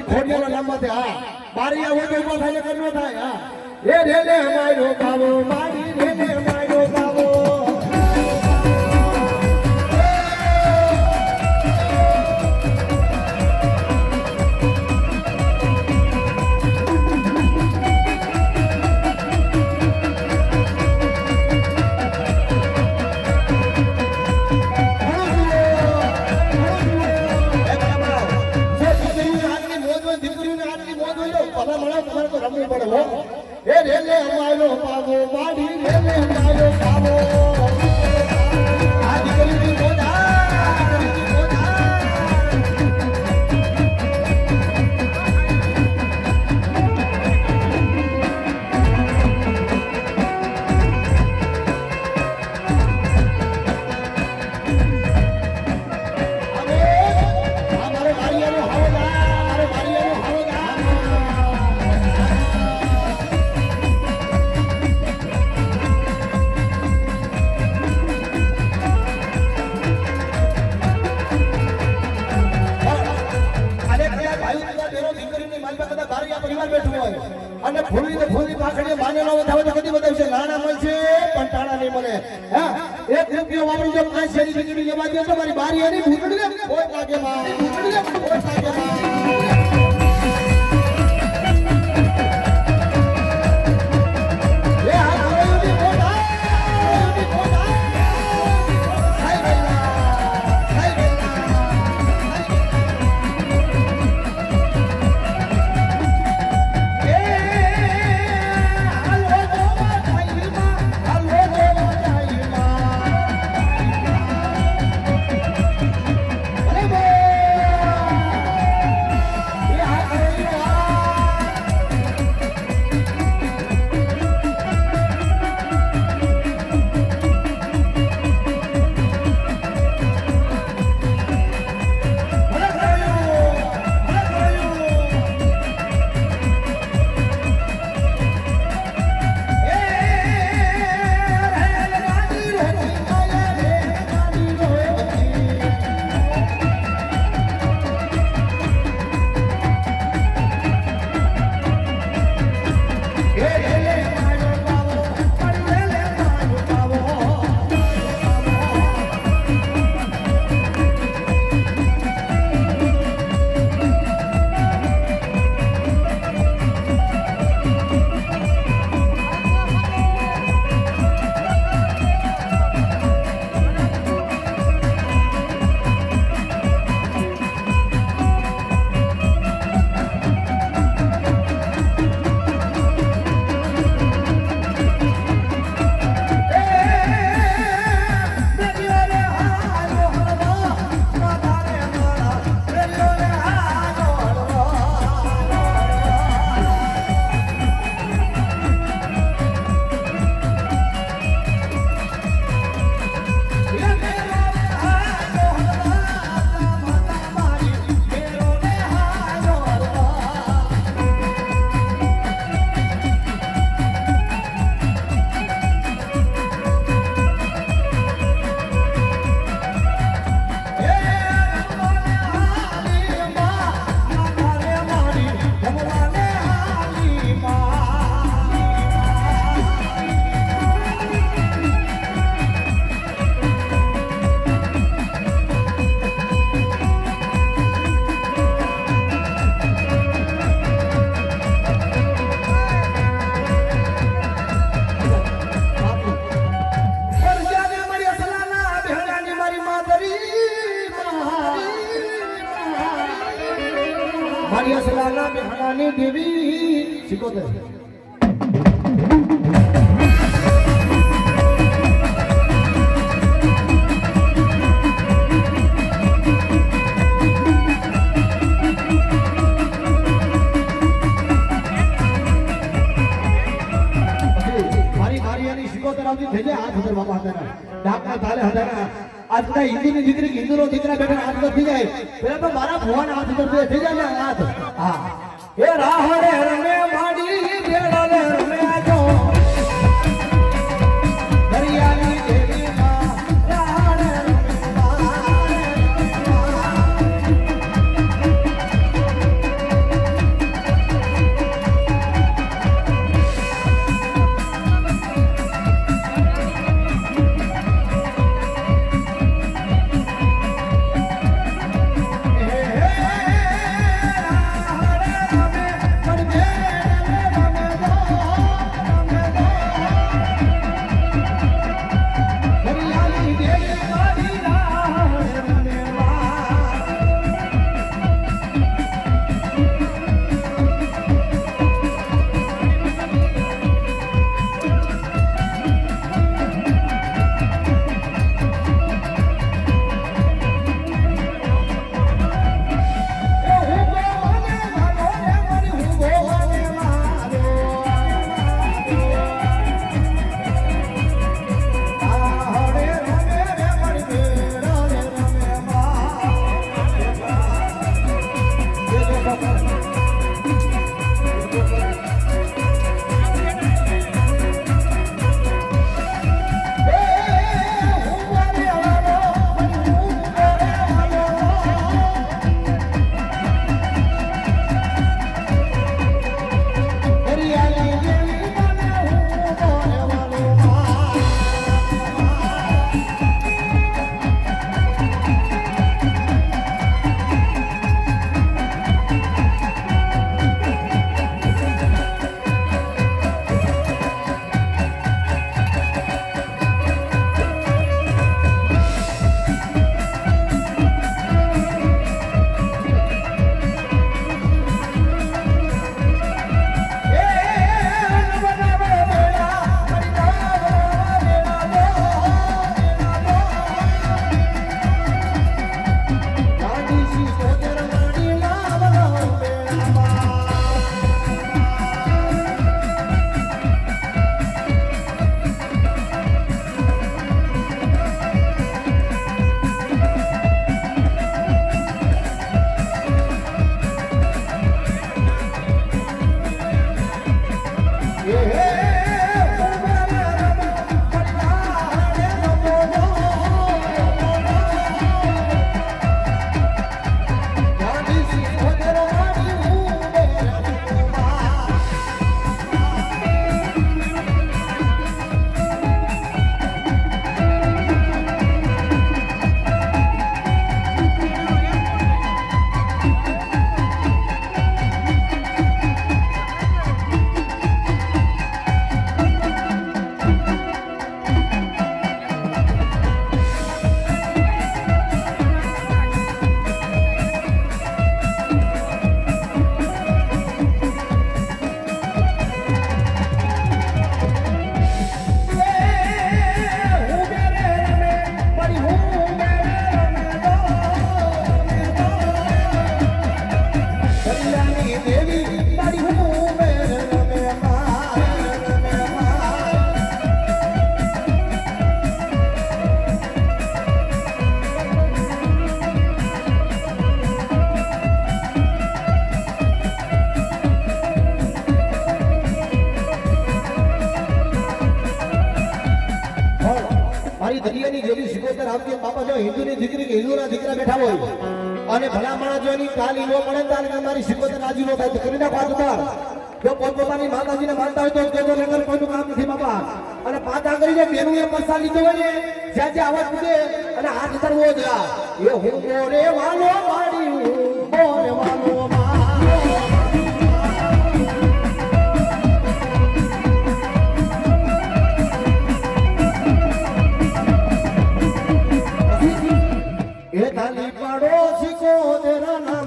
ખોડિયાના નામમાંથી હા બારી આવો તો ઉભો થાય કે ન થાય હા એ રેલે મારો બાવો મારી રેલે મારો બાવો એ રેલે અમારો પાવો માડી રેલે અમારો પાવો આ દીકરીની મોજા અને ફૂલી પાખડીએ માનેલો વધાવે તો કદી બતાવશે નાણા મળશે પણ ટાણા નહીં મળે હા એક રૂપિયો વાપરી જો 5 શેરી દીકરી લેવા દે તો મારી બારી એની ભૂતડી ને કોઈ લાગે માં ભૂતડી ને કોઈ લાગે માં મારી અસલાના બેહાની દેવી શીખોતે आज हिंदू दीकरी हिंदू दीकरा बेटा हाथ थी जाए पहले तो मारा भगवान हाथ उधर थी जाए हाथ हाँ ये राहड़े रमे माडी बेड़ाले रमे आजो दरियानी देवी मां राहड़े रमे સિકોતર આવતી બાપા જો હિન્દુની દીકરી કે હિન્દુના દીકરા બેઠા હોય અને ભલા માણસ જો એની કાલી નો મળે તો મારી સિકોતર રાજી નો થાય તો કરી નાખો આ તાર જો પોતપોતાની માતાજીને માનતા હોય તો કેજો નગર કોઈનું કામ નથી બાપા અને પાછા કરી જે બેનું એ પસાર લીધો હોય ને જ્યાં જ્યાં આવાજ પૂછે અને હાથ ધરવો જ એ હું મોરે વાલો માડી હું મોરે વાલો એ તાલી પાડો સિકોતર ના